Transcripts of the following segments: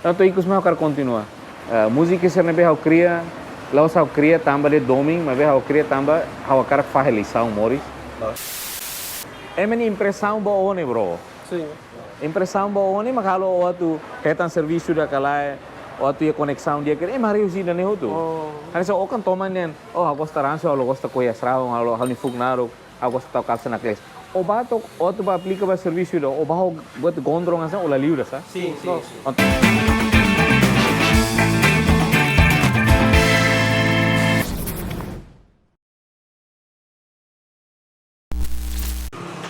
Então, isso mesmo eu quero continuar. Música que você não cria, lá você cria também de domingo, mas eu cria também, eu quero fazer lição, Morris. É minha impressão boa, né, bro? Sim. Impressão boa, né, mas kalau waktu kaitan serviço daquela, waktu a conexão dia que é mais reduzido, né, outro. Aí só o kan toman nen, oh, aku sekarang sih, aku gosta kuya serau, aku hal ni fugnaro, aku gosta tau kalsa na kles. O bato, o tu ba aplica ba serviço do, o baho buat gondrong asa, o la livre sa. Sim, sim.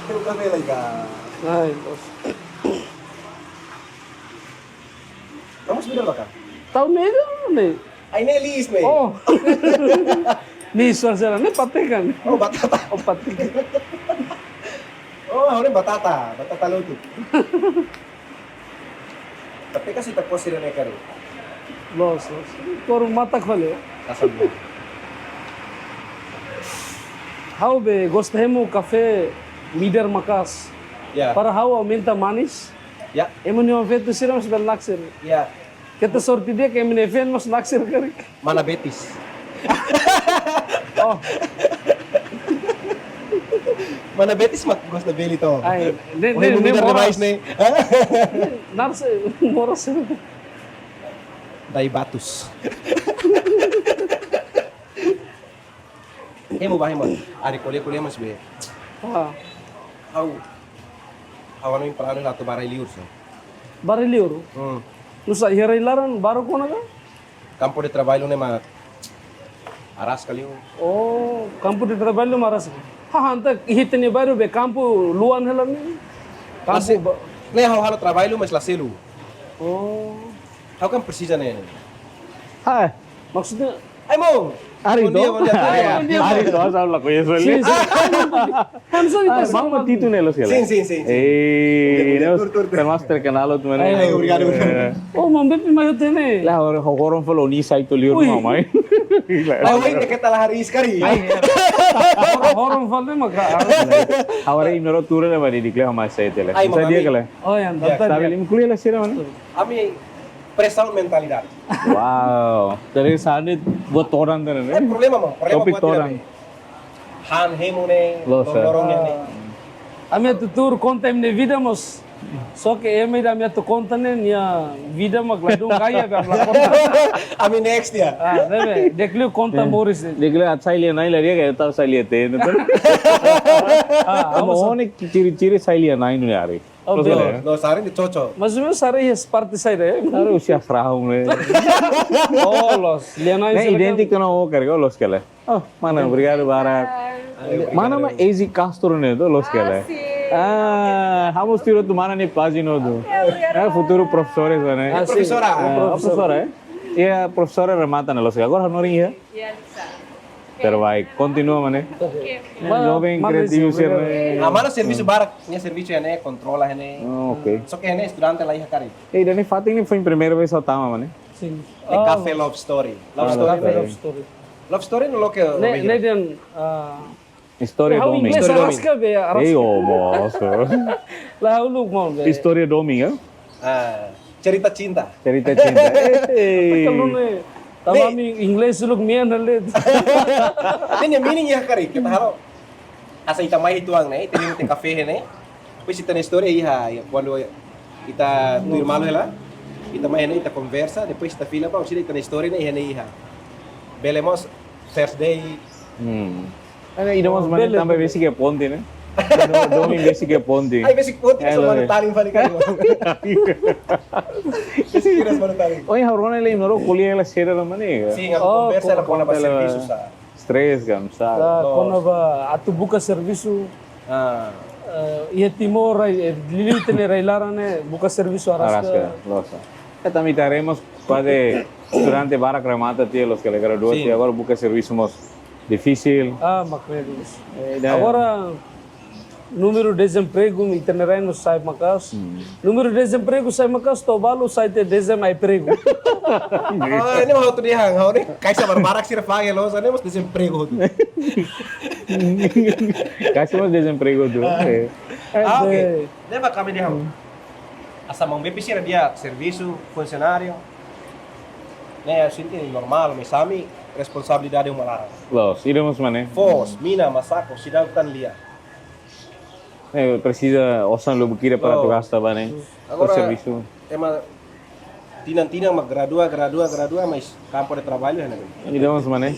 Quero cabelo aí, cara. Ay, boss. Vamos subir lá, cara. Tahu medo nih. Aí nem Liz, né? Oh. Nih suara nih patikan. Oh, batata. Oh patikan. Oh, ini batata. Batata luto. Tapi kasi tapos sila na karo. Boss. Por mata khole. Kasal mo. How be gostemos café mider makas. Yeah. Para how aumenta manis. Yeah. Emani o feto siram sbel naksir. Yeah. Kita sorti dia que emani fen mas naksir karik. Mana Betis. Oh. Mana Betis mak gos na beli to. Ay, Ne mais ne. Narse moras. Dai batus. Hemo ba hemo. Ari kole mas be. Ah. How ano yung plano nato para iliur so. Barilioro. Nusa hirailaran baru ko na ka? Campo de trabalho ne ma aras kaliu. Oh, campo de trabalho maras. Ha, anta hitni baru be campo luan helam ni. Campo. Ne how halo trabalho mas laselu. Oh. How kan precisa ne. Hai, Maksudnya Ay mo. Ari Bom dia, do. bom dia. Ari do, sabe lá conheço sim, ele. sim. Hamsa itu Vamos titu nelos que Sim. Nos tenemos terkenal tu mana. Ay, obrigado. Oh, mambe mayo tene. Lah orang follow ni site tu liur Ui. mamai. Ay, wait, nakita la haris kari. Horon falde maka. Ahora ignoro tu le bari dikle hamai site le. Ay, Bisa mami. dia kale. Oh, yang daftar. Sabe lim kuliah lah sira mana. Ami pressão mentalidade. Wow. Dari sana buat orang tu Eh, ne. problema mo. Problema Topik buat orang. dia. Han hemo ne. Losa. Lorong ne. Ame tu tur conta emne vida mos. Só que eme da minha tu conta ne nia vida mak ladung kaya be amla conta. Ami next dia. Ah, deve. Dekliu conta moris. Dikle अच्छा लिया नहीं लड़िया गया तब सही लिए थे न तो अब होने ciri-ciri saya lihat नहीं नु यार Oh, terus belo. le No, sarin di chocho. Mas meu sare es parte sai re. अरे उसी असराहूं ने Oh, los. Lianai नहीं identik तो ना वो करेगा los के ले oh mana obrigado barak mana mah easy Castro ne तो los que le ah vamos tiro tu mana ni pagino do futuro professores né Professora. professora iya professora remata ne los que agora honorinha terbaik continua mana jovem criativo ser Ah, mana serviço barak. Nya serviço ne controla ne. okay So que ne estudante lá ia kari. eh dan fating ni foi em primeira vez ao tama mana Sim. Ne cafe love story. Love story. Love story. Love story no lo que. Ne den história how domingo English Story araska be aras. ei oh moço La uluk mau be. história domingo Ah, cerita cinta. cerita cinta Kalau ne tamami English uluk mian halle. Ini meaning ya kari. Kita halo. Asa ita mai tuang ne, ita ni cafe ne. Pois ita na história iha, quando ita tu irmão ela, ita mai ne ita conversa, depois ita fila pa, usira ita na história ne iha ne iha. Belemos first day. Ano, idamos man Bele, também bele. basic é ponte, né? Domingo basic é ponte. Ay, basic po, tika sa Hello, mga taling balik kayo. Basic kiras mga taling. Oye, harona ele ignorou kuliah ela cheira na maneira. Sim, ang conversa ela po na ba serviço sa. Stress gam sa. Kono ba atu buka serviço Ah, ia timor lili tene railaran ne buka serviço araska. Arasca, losa. Também estaremos quase durante bara cremata tie los que le graduou Sim. e agora busca serviço mos difícil. Ah, macredos. Agora número de desemprego itinerário no sai macas. Número de desemprego sai macas tobalo sai te desemprego. oh, ini mau tuh dia hang, ini kayak sabar barak sih refang ya lo, sana mas desemprego tuh. Casi mos desemprego do. Ah, oke. Leva kami dia hang. asa mang BP sih dia serviço, funcionário. Né, assim normal, mas sami responsabilidade uma lara. Los, iremos mané. Fos, mina, masaco, cidade tan lia. Precisa osan lo bukira para tu gasta mané. O Agora, serviço. tema tinang-tinang gradua, mas campo de trabalho, né? Iremos mané.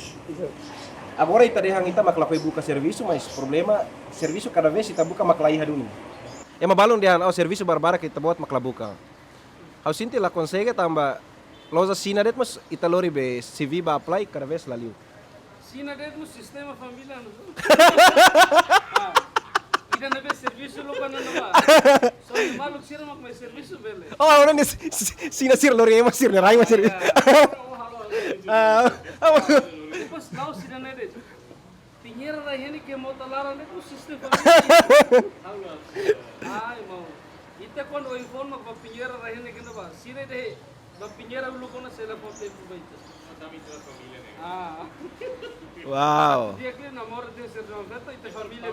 Agora ita dehang ita maklapay buka serviço, mas problema serviço cada vez ita buka maklaiha dulu. É mabalong dihan, serviço barbara kita buat maklabuka. Au sinti la consegue tamba loza sina det mas ita lori be CV ba apply cada vez laliu. Sina dentro no sistema familiar. Ida na vez serviço lo kana na ba. So malu sira mak may serviço bele. Oh, orang ni sina sir lori mas sir rai mas sir. Depois não sira na dentro. Pinheira da gente que mota lara no sistema familiar. Ai, mau. Ita quando o informa para pinheira da gente que não ba. Sira de ba pinheira lo kona sela por tempo baita. Ah. Wow. Dia que namora de ser uma festa e família.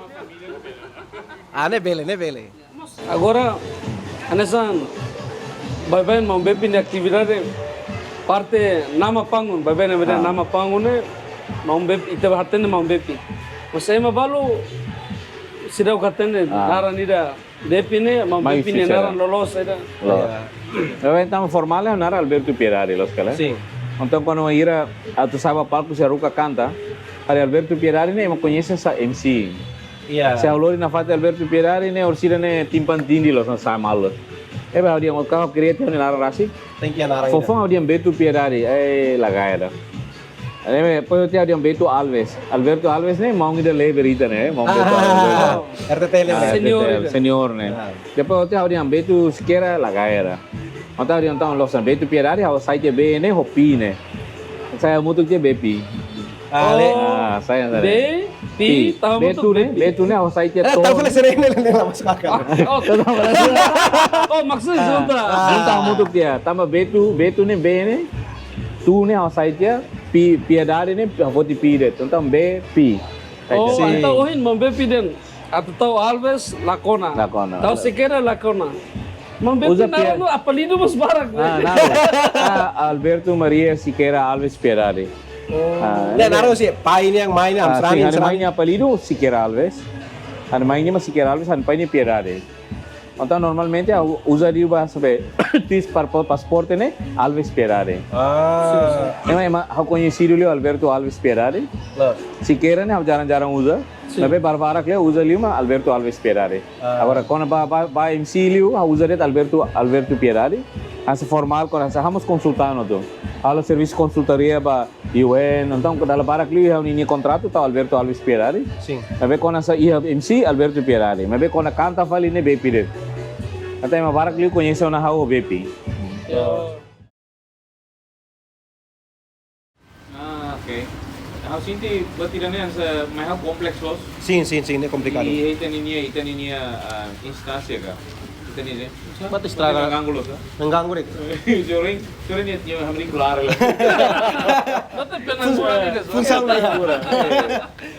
Ne bele. Agora, anesan, bye mau bepin aktivitas parte nama pangun, bye na beda nama pangun mau bep ita haten mau bepi. Masai mabalu sidau katen naran ida depine mau bepin naran lolos ida. Então formal é nara Alberto Pierari los kala. Sim. Então quando ira a tu sabe palco se ruka canta, ali Alberto Pierari ne conhece essa MC. Iya. Se habló na fata Alberto Pierari ne orsira ne timpantindi los na samal. E ba dia ngokau kriete ne nara rasi. Tem que anar Fofão dia Alberto Pierari lagaira. Aí depois dia Alberto Alves. Alberto Alves ne maungi de leverita ne, maungi de RTTL. Senhor ne. Depois dia Alberto Siqueira lagaira. Então então los Alberto Pierari ao site B ne hopi ne. Saya mutuk je BP. Saya B P tahu Betu ne ao site to. Tahu boleh sering nela masuk akal. Oh maksudnya sudah. Então mutuk dia. Tama Betu ne B ne. Tu ne ao site Piedade ne voti P. Então B P. Oh, atau ohin mau bepi den. Atau tahu Alves Lacona. Tahu Siqueira Lacona. Mambepi na ano apelido mas barak. Alberto Maria Siqueira Alves Pierari. Nah, naruh sih, pai ini yang main Amstrani. Ada mainnya apelido Siqueira Alves. Ada mainnya mas Siqueira Alves, ada mainnya Pierari. Então normalmente usa dia bahasa be tis para pasporte ne Alves Pierari. Emang aku conhecido ali Alberto Alves Pierari. Siqueira ne jarang-jarang usa. Tapi barbarak le usa lima Alberto Alves Pierari. Agora quando ba MC liu usa det Alberto Pierari. Asa formal quando asa vamos consultando tu. Halo serviço consultoria ba UN, então dalam barak liu ini contrato tá Alberto Alves Pierari. Sim. Mas quando asa MC Alberto Pierari. Mas quando canta fala ne BP det. Até uma barak liu conhece na hao BP. Okay. How sinti batirane sa may kompleks los. Sim, ini complicado. E iten ini instância ka. Iten ini. Ba't estraga? Anggulos. Mengganggu deh. Joring niya hamri kular. Bata penanggulan ini. Funsang na yan.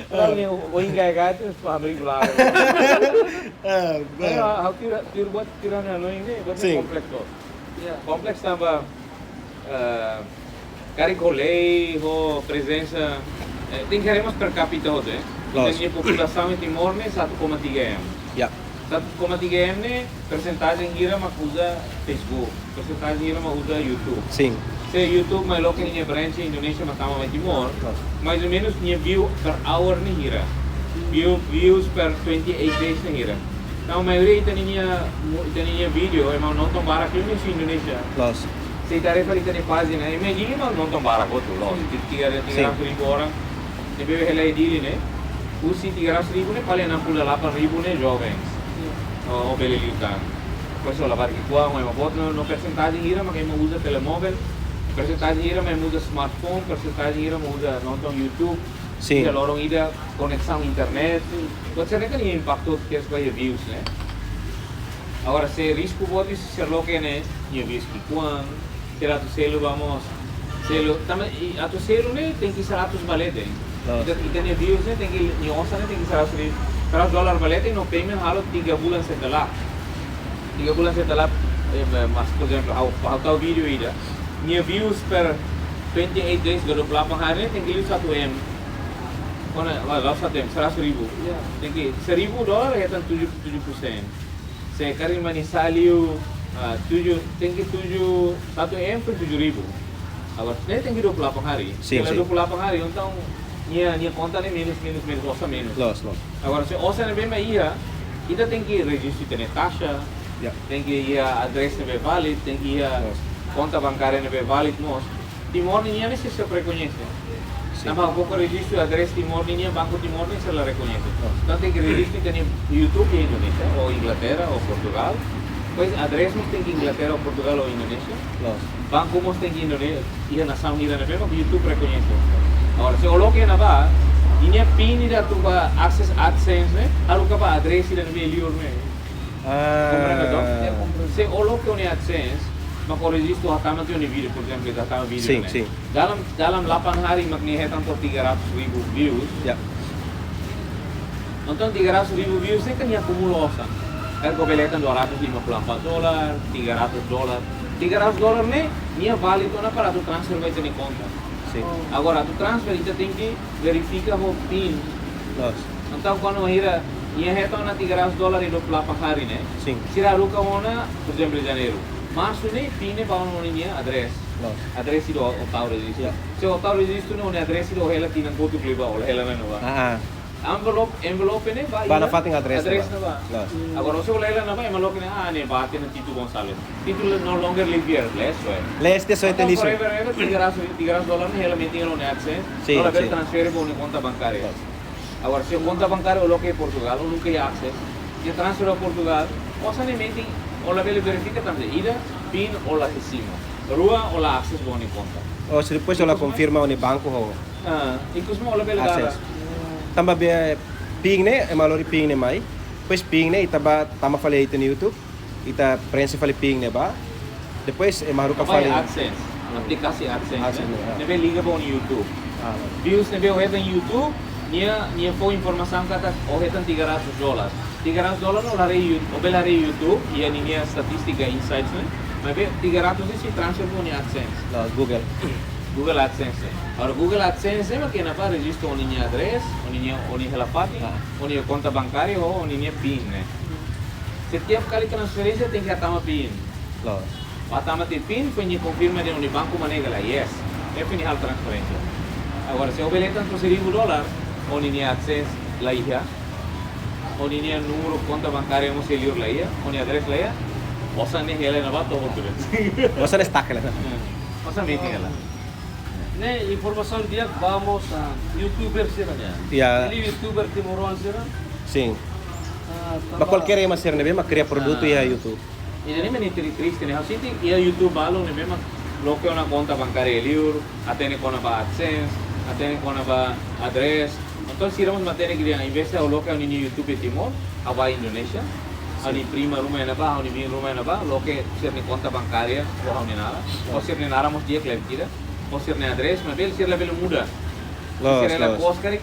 Kalau ni oing gaya ka itu hamri kular. How buat tirana no ini kompleks los. Kompleks tambah Caricolei, presença. Tem que queremos per capita hoje. Tem população em Timor ne 1,3 m. Ya. 1,3 m ne percentagem gira mas usa Facebook, percentagem gira mas usa YouTube. Sim. Se YouTube mais logo em branch Indonesia mas tama Timor, mais ou menos tinha view per hour ne gira. Views per 28 days ne gira. Então a maioria tinha vídeo, mas não tão barato em Indonesia. Los. Se tarefa kita ni página, imagine mas não tão barato tu loh. 300,000 orang. Ni bebe helai diri ne. Usi 300,000 ne paling 68,000 ne jovens. O beliliutan. Questo la parte qua, ma no percentual gira, ma che mo usa telemóvel. Percentual gira, ma usa smartphone, percentual gira, ma usa nonton YouTube. Sim. Jadi orang ida conexão internet. Você não tem impacto que as vai views, né? Agora se risco pode ser lo que né, tinha views que quando será tu selo vamos selo, também a tu selo né tem que ser a tus balete. E tem views né tem que nyosa né tem que ser a $100 balete no payment halo 3 bulan setelah. 3 bulan setelah mas por exemplo, ao tal vídeo ida, minha views per 28 days, 28 hari, tem que ir 1 M. Quando lá 1 M, 100.000. Tem que $1,000 é tanto 7%. Se kari manisaliu 7, tem que 1 M per 7.000. Agora, tem que 28 hari. Sim, Kalau sim. 28 hari, então minha conta é menos, osa menos. Los. Agora, se osa na mesma ia, kita tem que registrar tem taxa, Yeah. tem que ir a address não é válido, tem que ir a conta bancária não é válido, mas Timor ninguém nem se reconhece. Sim. Nama pouco registro address Timor ninguém, banco Timor nem se la reconhece. Então tem que registrar tem YouTube em Indonésia, ou Inglaterra, ou Portugal. Pois address não tem que Inglaterra, ou Portugal, ou Indonésia. Los. Banco mos tem que Indonésia, ia nação ira na mesma, YouTube reconhece. Agora, se o que na ba, ini pin ida tu ba access AdSense ne, alu ka ba address ida na liur ne. Comprende to? Se o que oni AdSense, mako registro hatama tu ni video, por exemplo, hatama video Sim, ne. sim. Dalam 8 hari magnihetan to 300.000 views. Yeah. Então 300.000 views ne kan ia kumulosan. Ergo beletan $254, $300. $300 ne, ia válido na para tu transfer vai ter conta. Sim. Agora, tu transfer, você tem que verificar o PIN. Los. Então, quando ia retornar na $300 e do plapa hari, né? Sim. Se a ruka ona, por exemplo, em janeiro. Março, né? PIN é para uma address. Los. Address do hotel registro. Yeah. Se o hotel registro não é address do ela tinha foto clipa ou ela não vai. Envelope né? Ba na fating address na ba? Los. Agora, se o ela não vai, envelope né? Ne bate na Tito Gonçalves. Tito no longer live here, less way. Leste so Então, itelismo. forever, $300 ni ela metia no AdSense, Sim, ela vai sim. transferir para uma conta bancária. Agora, se a conta bancária é em Portugal, ou nunca há access, e transfer a Portugal, você nem mente, ou ela verifica também, ida, PIN ou lá recibo, rua ou lá access para uma conta. O se depois ela confirma o banco ho. Inclusive, ela vai Access. Tamba be ping ne, e malori ping ne mai. Depois ping ne itaba tama falei ito no YouTube. Ita prensa falei ping ne ba. Depois e maruka Vai falei. AdSense, aplikasi AdSense, AdSense, né? yeah. Nebe liga para o YouTube. Ah, Views nebe o hetan YouTube, nia foi informação kata o hetan $300. $300 no lare YouTube, o belare YouTube, ia nia statistica insights né? Mas be $300 se transfer para o AdSense. no, Google. Google AdSense. Agora Google AdSense é que na para registro o nia address, o nia helapati, o nia conta bancária ou o nia PIN né? Setiap kali transferência tem que atama PIN. Los. Atama te PIN, foi nia confirma de um banco manega lá, yes. É final transferência. Agora se o beletan por $1,000, o nia AdSense lá ia, o nia número conta bancária mo se liur lá ia, o nia address lá ia, osa ne hela na ba todo tudo. Você não está aquela. Osa meeting ela. Ne informação dia vamos a YouTuber sira. Ya, Ele YouTuber Timoruan sira. sim. Ba qualquer uma ser ne be ma cria produto ya YouTube. E nem me triste né, assim tem ia YouTube balo ne mesmo, lo que uma conta bancária liur, atene com a AdSense, atene com a address. Então se irmos matéria que dia investe ao local no YouTube Timor, a Indonesia. Ani prima rumah na ba, ani min rumah na ba, lo que ser ni conta bancária, ou ani nada. Ou ser ni nada mos dia claim tira. Ou ser ni address, mas bel ser level muda. Los, Ser ela los. post kari,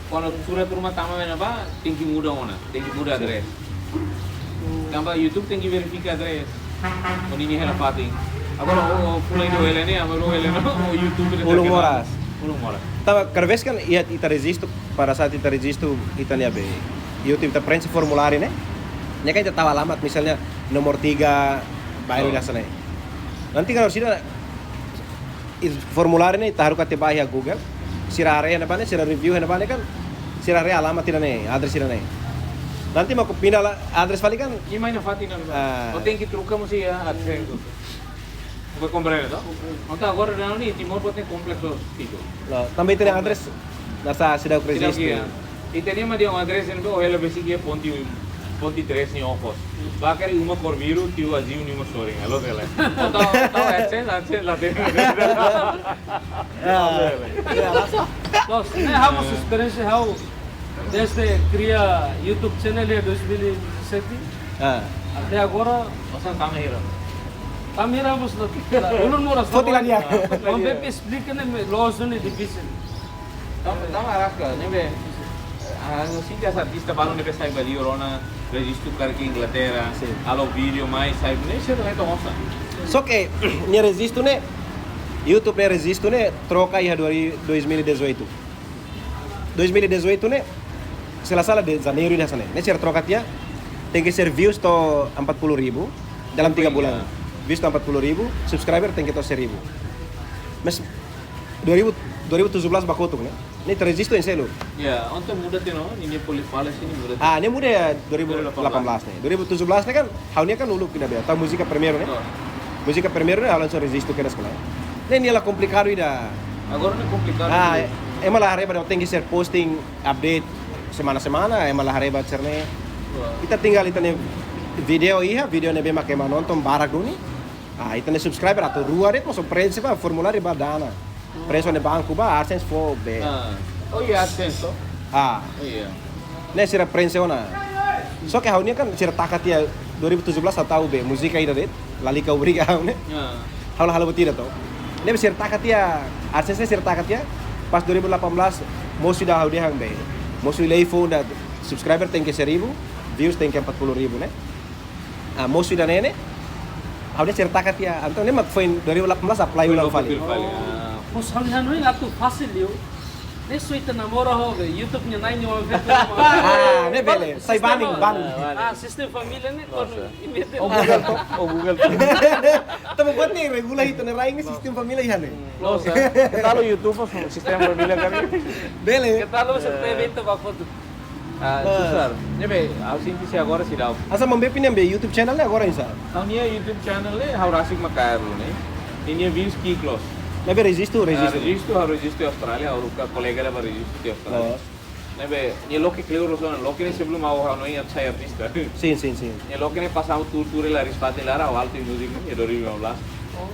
quando surat rumah tama na ba, tem que muda ona, tem que muda address. Tambah YouTube tem que verificar address. Oni ni hela pating. Agora o fulay do ele ne, amaro ele no, o YouTube ne. Ulung oras. Ulung oras. Tama cada vez kan ita registro para saat ita registro ita nia be. YouTube ita prensa formulário né? Nya kan ita tahu alamat misalnya nomor 3 baru nasa na. Nanti kan harus formulário ne ita harus kate bahia Google. Sira area na ba ne, sira review na ba ne kan sira area alamat ira ne, address ira ne. Nanti mau pindah lah address balik kan. E mais na fatina no. Ah. O tem que trocar mo siya AdSense. Vai comprar ito? Então agora não ni Timor pode ter complexo tipo. Lo, também tem address nasa sida registro. E teníamos de um address no o ela basic ponti 3 ni ofos. Bakar uma por viru tiu aziu ni mo story. Allo dela. Então AdSense lá dentro. Nós ne vamos experiência how desde cria YouTube channel em 2017 até agora Osan kamera. kami vamos na ulun moras. Foto lang niya. Ang bebe explica ne loss ni division. Tama araska, nebe. Sì, già artista vanno ne sai bali Rona, registro carche Inghilterra, allo video mai sai, ne c'è la tosa. Só que minha resisto né YouTube né resisto né troca aí 2018. 2018 né salah de janeiro ini sana. Né cara troca dia tem que ser views to 40.000 dalam 3 bulan. Views to 40.000, subscriber tem que to 1.000. Mas 2017 bakotung né. Ini terresisto em selo. Ya, untuk muda tuh no, ini boleh falas ini muda. Ah, ini muda ya 2018 nih. 2017 nih kan, tahunnya kan uluk kita biar. Tahu musika primeiro nih? Música primeiro nih, langsung resisto que sekolah. Ini ela complicado ida. Agora não é complicado. Ah, é malah reba tem que ser posting update semana-semana, é malah reba cerne. Kita tinggal itu nih video iya, video nih bema kema nonton barak dulu nih. Ah, itu nih subscriber atau rua deh, masuk prensa pak formulário badana. Preso nih bangku ba, AdSense for be. Oh iya, AdSense toh. Ah, Iya. nih sira prensa ona. So que haunya kan sira takat ya 2017 tahu be, musika ida deh, lalika ubriga haune. Halo betida toh. Nih sira takat ya, AdSense sira takat ya. Pas 2018 mau sudah hau dia hang be. Mau sudah iPhone dan subscriber tem que 1.000, views tem que 40.000 né. Ah, mau sudah nene. Hau dia sira takat ya. Então nih mak foi 2018 apply ulang kali. Pos hal-hal ini atu fasil yo. Neso ita namora ho, YouTube nya naik nyawa veto. Ah, nih bele. Sai baning. Sistem família nih kon imete. Google. Tapi buat nih regular itu nih raing sistem família ihan nih. Lo sa, kalau YouTube pas sistema berbeda kan. Bele. Kita lo sa evento ba foto. Susah. Nebe, aku sih agora sih dah. Asa membepin yang be YouTube channelnya agora insa. Tahun ini YouTube channel le haurasik makar lo nih. Ini views kiklos. Nebe resisto. Registro Australia, और उसका कोलेगा ले registro di Australia. Nebe, ये लोग के क्लियर होता है, लोग के ने sebelum mau hano ini अच्छा artista. Sim. ये लोग के ने pasang tour la rispati lara awal tu music nih 2016.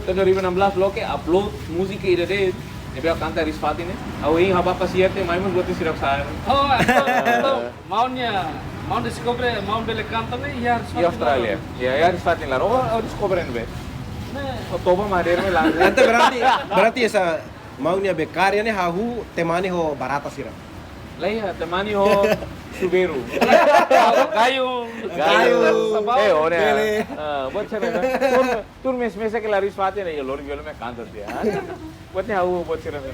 तो 2016 लोग के upload musik ke ide deh. Nebe kanta rispati nih. Aku ini apa siar teh, main buat sirap saya. Oh, atau mau descobre, mau beli kantor nih ya Di Australia. Ya rispati lara. Oh, descobre nih. Oh, toba mader me lang. Nanti berarti esa maunya bekarya nih hahu temani ho barata sira. Lah ya, temani ho Subaru. Kayu. Bele. Buat cerita. Tur mes que la rispati nih, lor violo me canta dia. Buat nih hahu buat cerita.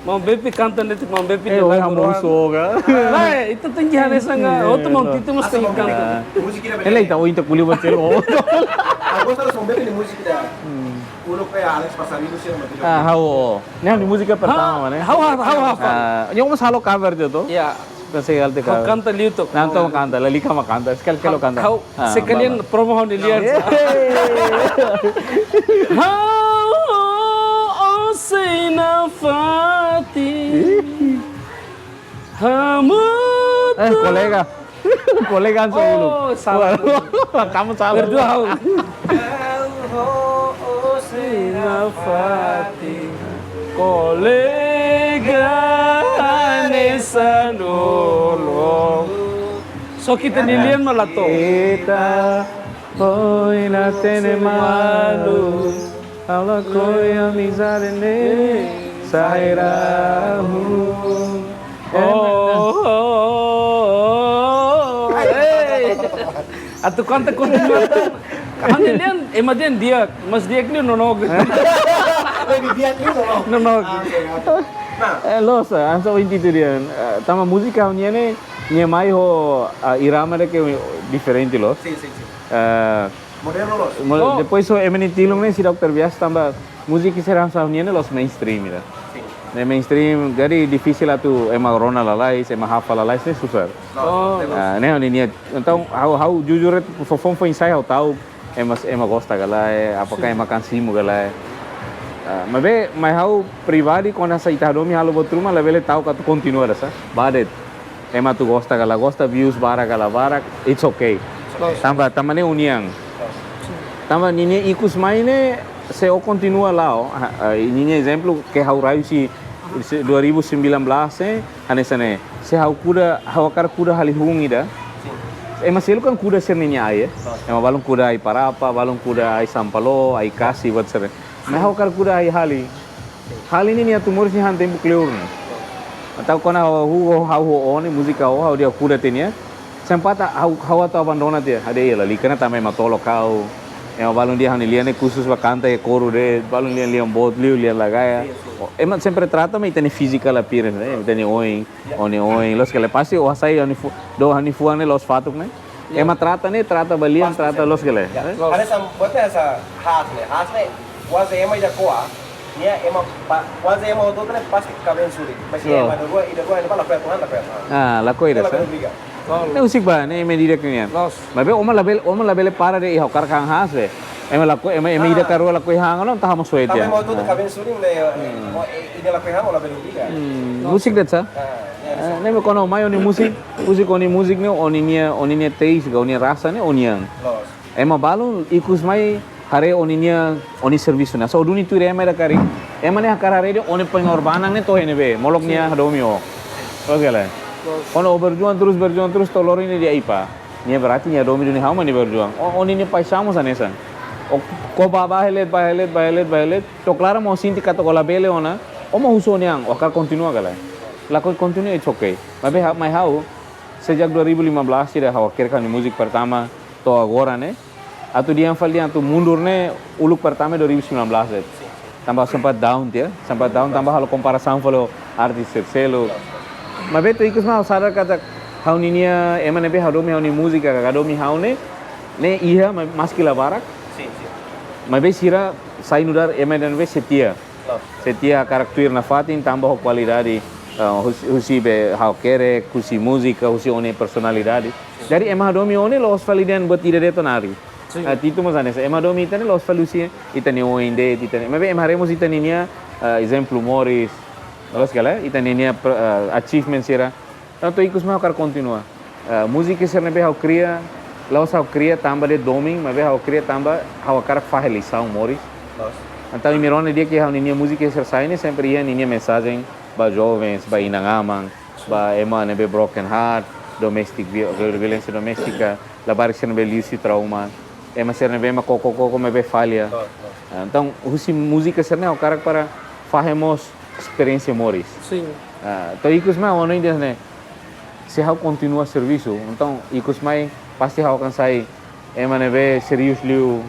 Mau bepi kantor nih, mau bepi Eh, orang musuh kan? Lah, itu tinggi hari sangga. Oh, tuh mau kita mesti kantor. Musik kita Ele tahu itu kuliah buat cerita. Aku harus membepin di musik kita. Ulo kayak Alex Pasarino sih sama dia. Hawo. Ini di musika pertama mana? How. Yung mas halo cover dia tuh. Ya, Kasi galte kau cover. kanta YouTube. Nanto makanta, lalika makanta, sekali kanta. Kau sekalian promo hon dilihat. How Osina Fati. Hamut. Kolega sa ulo. Oh, salah. Kamu salah. Berdua how. Osina Fati. Kolega Nesa Nolo. So kita nilian malah to. Kita hoy na tene malu. Allah koi amizade ne sairahu. Atu kanta continuatan. Kanilian emadian dia, mas dia kini nonog. Lebih dia itu loh. Nonog. Los, anso inti tu dia. Tama musika unya ne mai ho irama de que diferente los. Sim. Moderno los. Depois so emeni tilung ne si Dr. Bias tambah musik serang sa unya ne los mainstream ida. Ne mainstream jadi difícil atu ema rona lalai, ema hafa lalai se susah. Oh. Ne ni então how jujur fofon foi ensaio tahu ema gosta galai, apakah ema kansimu galai. Mas how privadi quando essa itadomi halo botruma la vele tahu katu continua rasa. Badet ema tu gosta views barak, it's okay. Tambah ne uniang. Tambah nini ikus maine se o continua lá, ini exemplo que how raio si 2019 anesane se how akar kuda halihung ida. Ema selu kan kuda serninya ay. Ema balong kuda ay parapa, balong kuda ay sampalo, ay kasi buat ser. Nah how akar kuda ay hali. Hali ini niya tumor si hantem bukleur. Então quando hau oni música hau dia cura tinha, sempat hau atau abandona dia, ada ela ali karena também matou local. Balon dia hani liane khusus ba canta e coro de balon lian bot lian lagaya. Eman sempre trata me tene physical appearance, né? Tene oni los que le pase o asai do hani fuane los fatuk, né? Ema trata balian trata los que le. Ada buatnya asa khas nih, was ema ida koa, nia ema was ema itu tuh pasti kaben suri, pasti ema ida gua ini malah Tuhan tapi La coira, sa. Ne usik ba, ne me direct niya. Mabe oma label para de ihau karkang has be. Ema ida karo la koi hang no tahamo suete. Kami mau tuh kaben suri nih, ida la koi hang olah liga. Musik det sa. Ne me kono mai oni musik ne oni nia taste ga oni rasa ne oniang. Ema balon ikus mai hare oni serviço na. So duni tu ema da kari. Ema ne hakara de oni pengorbanan ne to hene be. Molok nia domio. Oke. Ono berjuang terus tolor ini dia ipa. Nia berarti nia domi dunia hama ni berjuang. Oni ni paisamo sanesan. Ko baba helet. To clara mo sinti kato kola bele ona. Oma huso niang. Okar continua galai. Lakoi continua it's okay. Mabe mai hau sejak 2015 dia hawakerkan musik pertama to agora ne. Atau dia atu mundur ne uluk pertama 2019. Tambah sempat down dia, tambah halo comparação falo artis terceiro. Mabe tu ikus mau sadar kata hau ninia ema nebe hadomi hau ni musika kadomi hau ne iha maskila barak. Mabe sira sai nudar ema dan be setia karakter na fatin tambah qualidade husi be hau kere husi musika husi one personalidade. Jadi ema hadomi one los validan buat ida detonari. Tito mas anessa ema hadomi itane los falusi itane oinde itane mabe ema haremos itane nia exemplo Morris. Los que le itane nia achievements era. Tanto ikus mau kar continua. Música ser nebe hau cria, laos hau cria tamba de doming, mabe hau cria tamba hau kar fahelição Morris. Então mirone dia que hau nia música ser saine sempre ia nia mensagem ba jovens, ba inangamang, ba ema nebe broken heart, violência doméstica, labar ser nebe liusi trauma, ema ser nebe ma koko mebe falha. Então usi música ser hau kar para fahemos experiência Morris. Sim. Então ikus mai ono indes ne se hau continua serviço então ikus mai pasti hau akan sai ema nebe serius liu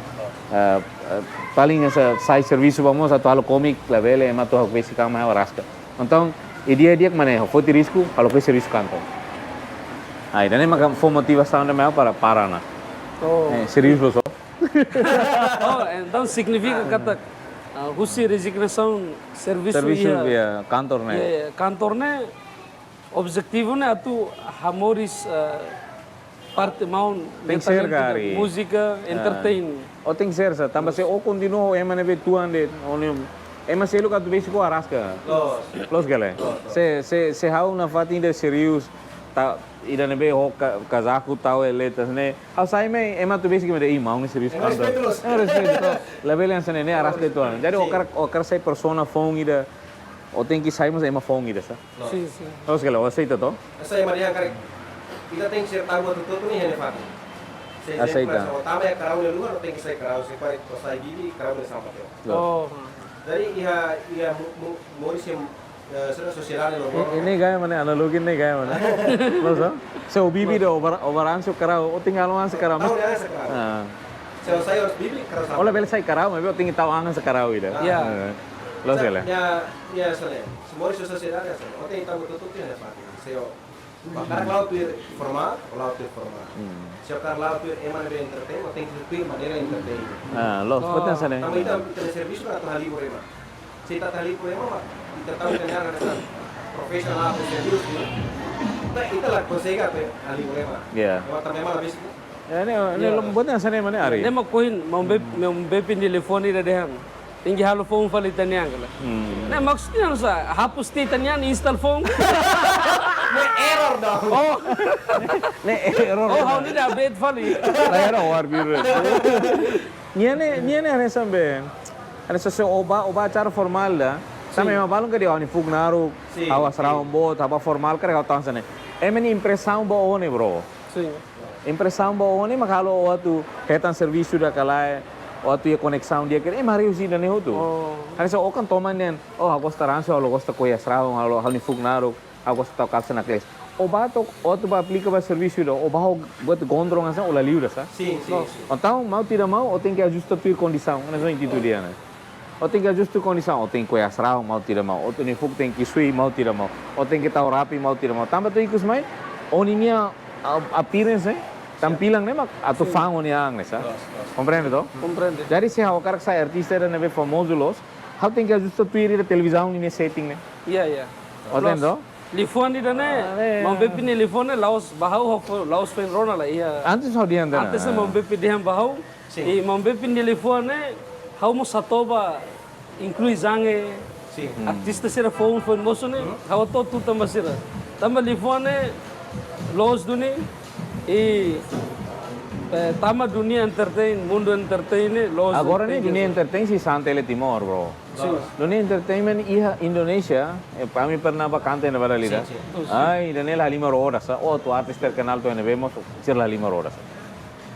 paling essa sai serviço vamos atau halo komik labele ema to hau basic kama hau rasca então dia que mana hau foti risco halo ke serviço kanto ai dan ema kam fo motivação de mai para na serius lo so então significa kata husi resignação serviço via kantor ne kantor ne objetivo ne atu hamoris parte maun tem ser gari música entertain tem ser sa tambah se continuo ema nebe tuan de ema se lu katu basico arasca los gale se hau na fatin de serius ta ida nebe ho casaco tau eletas ne hau sai me ema tu basic me de maun serius kantor respeito level yang sene ne arasca de tuan jadi okar sai persona phone ida tem que sair mas ema phone ida sa sim los gale aceita to Saya marihan karek kita tem que ser tahu tuh nih hene fatin. Aceita. Utama ya karau le luar tem que ser karau se pare to sai gigi karau le sampai yo. oh Dari iha Morris yang sudah sosial lo. ini gaya mana analogi ini gaya mana lo so so bibi de overan so karau tinggal man sekarang Tahu dia sekarang. Saya harus bibi karau sampai. oleh bel sai karau mas tinggal tahu angan sekarang ida lo gale Ya soalnya Morris sosial ya soalnya. Oke tahu tuh hene fatin. Saya bakar laut formal, laut formal. Siapa laut eman be entertain, tem que ter maneira entertain. lo betul sana Kami kita serviço atau hali porema. Kita hali porema, kita tahu kenal dengan profesional atau serius. Kita lah consegue apa hali porema. ya Kalau memang habis ini betul sana mana ari nema koin mau bepin telefone ida dehan tinggi halo phone fali tanyang kala ne maksudnya sa hapus ti tanyang install phone error dong. ne error hau ni da update fali error war biru niane ane sambe ane so oba acara formal da sama memang balong ke dia ni fugnaru awas raum bot apa formal kare kau tahu sana emeni impressão boa ne bro sim impressão boa ne makalo waktu ketan serviço da kalai waktu ya conexão dia kira mari usi dan itu. Hari so kan toman nen, aku staran so lo costa koya sraung halo hal ni fugnaru. aku gosto tau kapsa na kles. O bato, o tu ba aplica ba serviço do, o baho buat gondrong asa ola liura sa. Sim, sim, sim. Então, mal tira mal, ou tem que ajustar tua condição, não é isso dia, né? Ou tem que ajustar condição, ou tem que asrau, mal tira mal, ou tem que sui, mal tira mal, ou tem que estar rapi, mal tira mal. Tambah tu ikut mai, o minha appearance, tampilang ne mak atau fang oni ang ne sa. Compreende to? Compreende. Jadi se hau karak sa artista era nebe famoso los, hau tem que ajustar tua ira televisão ni setting ne. Iya, iya. Entende to? Lifon di dane, mau bepi ni lifon Laos bahau hok Laos pen rona lah iya. Antes hau dian dana. Antes mau bepi diam bahau, i mau bepi ni lifon hau mo satoba inclui zange. Sim. Artista sira phone moso ne, hau to tu tamba sira. Tamba lifon Laos duni i tama dunia entertain, mundo entertain Laos. Agora ne dunia entertain si Santele Timor, bro. Dunia entertainment iha Indonesia, kami pernah bakante na baralida. Ay, danela 5 horas. Oh, tu artis terkenal tu ene vemos, sirla 5 horas.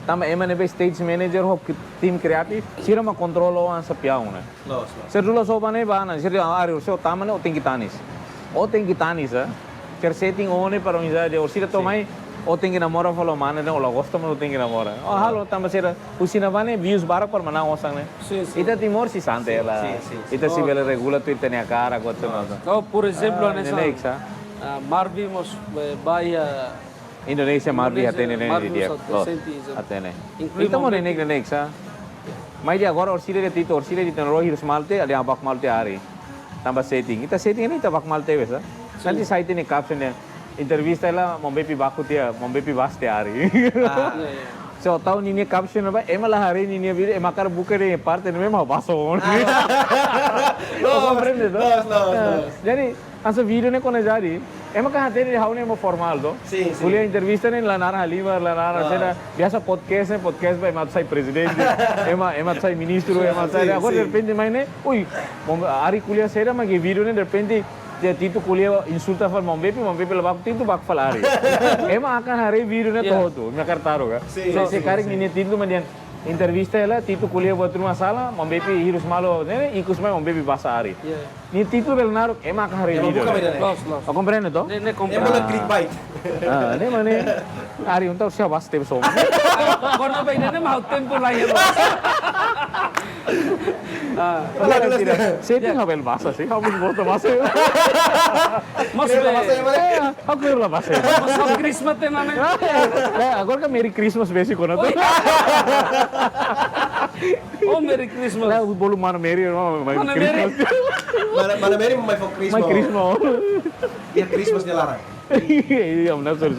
Tama ema nebe stage manager ho team creative, sira ma controlo an sa piau ne. Los. Sir dulu so bane bana, sir ari so tama ne o tem tanis. O tem tanis, sir setting one para unidade, o sira to mai o tem que namora falo mana ne o gosto mo tem que namora. O halo tama sira usina bane views barak par mana osang ne. Sim, sim. Ita Timor si sante la. Ita si vele regula tu ita ne cara gosto no. Oh, por exemplo, nessa Nenexa. Marvi mos bahia Indonesia marbi atene ne Marvi dia. mos senti. Atene. Inclui Ita mo ne nexa. Mai dia agora orsile tito orsile di rohir smalte ali abak malte ari. Tambah setting. Ita setting ni ita bak malte besa. Nanti site ni caption ne intervista ela mombepi bakutia, mombepi baste ari. So tahu ni caption apa? Emalah hari ni video emakar buka ni parte ni memang baso. Comprende to? Jadi asa video ni kona jadi. Emakar hati ni haune mo formal do. Sim, sim. Kuliah intervista ni lanara halima lanara sera biasa podcast ba emat sai presidente, emat sai ministro, emat sai. Agora de repente mai ne, ui, ari kuliah sera magi video ni de repente dia titu kuliah insulta fal mombepi lebak titu bak fal ari. Ema akan hari video ni toho tu, makar taruh ka. Se karik ni titu madian intervista ela titu kuliah buat rumah salah, mombepi hirus malo, ne ikus mai mombepi basa ari. Ni titu bel naruk ema akan hari video. Los. O comprende to? Ne Yang comprende. boleh clickbait. Ini mana? Ari untuk siapa step som? Kono ba ina mau tempo lah ya. Setting habel bahasa sih, kamu buat bahasa. Mas Aku bilang bahasa. Mas Christmas te nane. Agora kan Merry Christmas basic kono tuh. Oh, Merry Christmas. Lah bolu mana Merry, Mana Christmas. Mana Mary mau for Christmas. My Christmas. Ya Christmas dia larang. Iya, benar sorry.